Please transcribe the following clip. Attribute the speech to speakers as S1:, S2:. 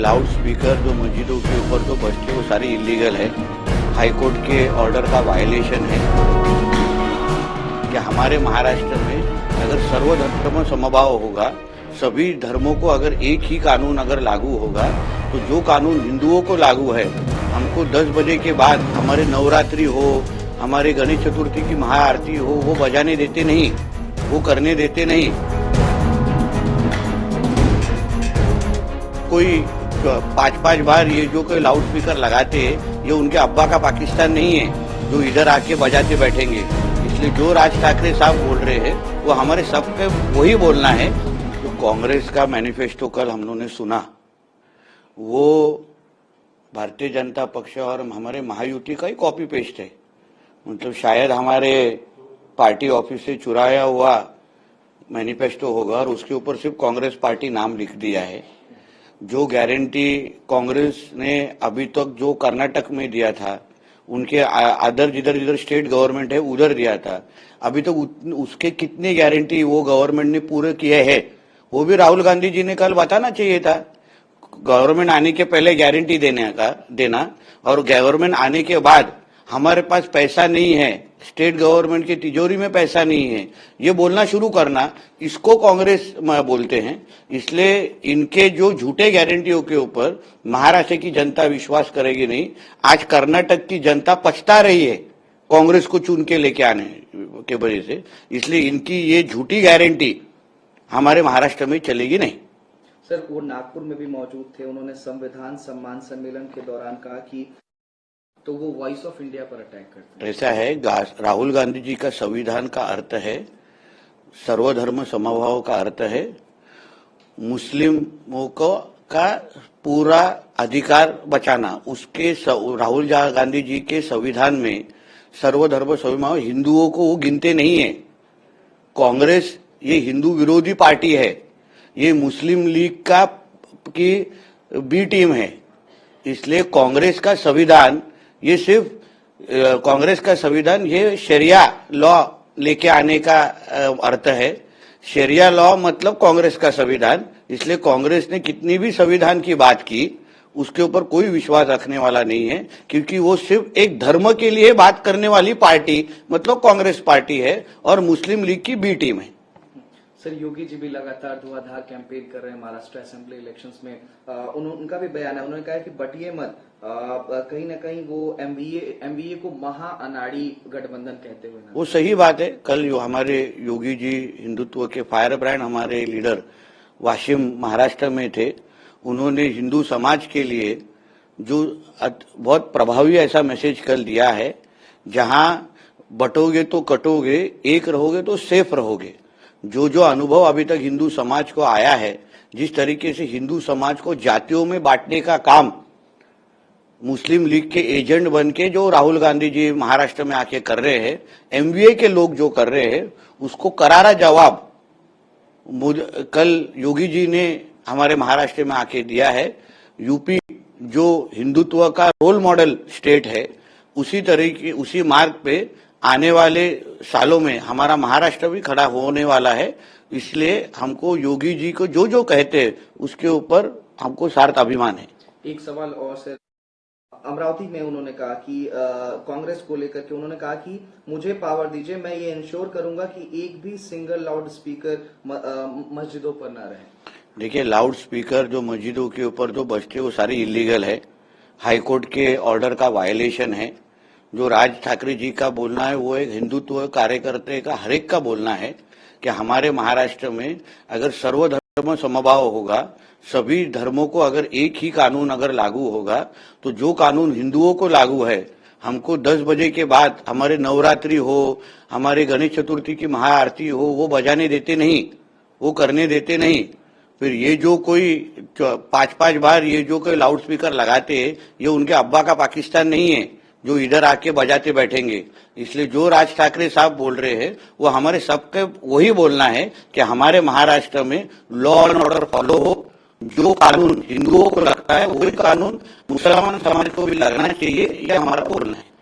S1: Loud speaker जो मस्जिदों के ऊपर जो बजते वो सारी इलीगल है। हाई कोर्ट के ऑर्डर का वायलेशन है कि हमारे महाराष्ट्र में अगर सर्वधर्म समभाव होगा, सभी धर्मों को अगर एक ही कानून अगर लागू होगा, तो जो कानून हिंदुओं को लागू है, हमको 10 बजे के बाद हमारे नवरात्रि हो, हमारे गणेश चतुर्थी की महाआरती हो, वो बजाने देते नहीं, वो करने देते नहीं। कोई 5-5 बार ये जो कोई लाउड स्पीकर लगाते हैं, ये उनके अब्बा का पाकिस्तान नहीं है जो इधर आके बजाते बैठेंगे। इसलिए जो राज ठाकरे साहब बोल रहे हैं वो हमारे सबके वही बोलना है। जो कांग्रेस का मैनिफेस्टो कल हम लोगों ने सुना, वो भारतीय जनता पक्ष और हमारे महायुति का ही कॉपी पेस्ट है। मतलब शायद हमारे पार्टी ऑफिस से चुराया हुआ मैनिफेस्टो होगा और उसके ऊपर सिर्फ कांग्रेस पार्टी नाम लिख दिया है। जो गारंटी कांग्रेस ने अभी तक जो कर्नाटक में दिया था, उनके अदर जिधर जिधर स्टेट गवर्नमेंट है उधर दिया था, अभी तक उसके कितने गारंटी वो गवर्नमेंट ने पूरे किए हैं, वो भी राहुल गांधी जी ने कल बताना चाहिए था। गवर्नमेंट आने के पहले गारंटी देना और गवर्नमेंट आने के बाद हमारे पास पैसा नहीं है, स्टेट गवर्नमेंट की तिजोरी में पैसा नहीं है, ये बोलना शुरू करना, इसको कांग्रेस बोलते हैं। इसलिए इनके जो झूठे गारंटियों के ऊपर महाराष्ट्र की जनता विश्वास करेगी नहीं। आज कर्नाटक की जनता पछता रही है कांग्रेस को चुन के लेके आने के वजह से। इसलिए इनकी ये झूठी गारंटी हमारे महाराष्ट्र में चलेगी नहीं।
S2: सर, वो नागपुर में भी मौजूद थे, उन्होंने संविधान सम्मान सम्मेलन के दौरान कहा कि तो वो वॉइस ऑफ इंडिया पर अटैक करते हैं।
S1: ऐसा है, राहुल गांधी जी का संविधान का अर्थ है सर्वधर्म समभाव का अर्थ है मुस्लिमों को का पूरा अधिकार बचाना। उसके राहुल गांधी जी के संविधान में सर्वधर्म समभाव हिंदुओं को वो गिनते नहीं है। कांग्रेस ये हिंदू विरोधी पार्टी है, ये मुस्लिम लीग की बी टीम है। इसलिए कांग्रेस का संविधान ये सिर्फ कांग्रेस का संविधान ये शरिया लॉ लेके आने का अर्थ है। शरिया लॉ मतलब कांग्रेस का संविधान। इसलिए कांग्रेस ने कितनी भी संविधान की बात की, उसके ऊपर कोई विश्वास रखने वाला नहीं है, क्योंकि वो सिर्फ एक धर्म के लिए बात करने वाली पार्टी मतलब कांग्रेस पार्टी है और मुस्लिम लीग की बी टीम है।
S2: सर, योगी जी भी लगातार धुआंधार कैंपेन कर रहे हैं महाराष्ट्र असेंबली इलेक्शंस में। उनका भी बयान है, उन्होंने कहा है कि बटिए मत, कहीं ना कहीं वो एमवीए को महा अनाड़ी गठबंधन कहते हुए।
S1: वो सही बात है। कल हमारे योगी जी हिंदुत्व के फायर ब्रांड हमारे लीडर वाशिम महाराष्ट्र में थे, उन्होंने हिंदू समाज के लिए जो बहुत प्रभावी ऐसा मैसेज कल दिया है, जहां बटोगे तो कटोगे, एक रहोगे तो सेफ रहोगे। जो जो अनुभव अभी तक हिंदू समाज को आया है, जिस तरीके से हिंदू समाज को जातियों में बांटने का काम मुस्लिम लीग के एजेंट बन के जो राहुल गांधी जी महाराष्ट्र में आके कर रहे हैं, एमवीए के लोग जो कर रहे हैं, उसको करारा जवाब कल योगी जी ने हमारे महाराष्ट्र में आके दिया है। यूपी जो हिंदुत्व का रोल मॉडल स्टेट है, उसी तरीके उसी मार्ग पे आने वाले सालों में हमारा महाराष्ट्र भी खड़ा होने वाला है। इसलिए हमको योगी जी को जो जो कहते हैं उसके ऊपर हमको सार्थ अभिमान है।
S2: एक सवाल और सर, अमरावती में उन्होंने कहा कि कांग्रेस को लेकर के उन्होंने कहा कि मुझे पावर दीजिए, मैं ये इंश्योर करूंगा कि एक भी सिंगल लाउड स्पीकर मस्जिदों पर ना रहे।
S1: देखिए, लाउड स्पीकर जो मस्जिदों के ऊपर जो बजते वो सारी इलीगल है। हाई कोर्ट के ऑर्डर का वायलेशन है। जो राज ठाकरे जी का बोलना है वो एक हिंदुत्व कार्यकर्ता का हर एक का बोलना है कि हमारे महाराष्ट्र में अगर सर्वधर्म समभाव होगा, सभी धर्मों को अगर एक ही कानून अगर लागू होगा, तो जो कानून हिंदुओं को लागू है, हमको 10 बजे के बाद हमारे नवरात्रि हो, हमारे गणेश चतुर्थी की महाआरती हो, वो बजाने देते नहीं, वो करने देते नहीं। फिर ये जो कोई 5-5 बार ये जो कोई लाउड स्पीकर लगाते हैं, ये उनके अब्बा का पाकिस्तान नहीं है जो इधर आके बजाते बैठेंगे। इसलिए जो राज ठाकरे साहब बोल रहे हैं वो हमारे सबके वही बोलना है कि हमारे महाराष्ट्र में लॉ एंड ऑर्डर फॉलो हो। जो कानून हिंदुओं को लगता है वही कानून मुसलमान समाज को भी लगना चाहिए, ये हमारा बोलना है।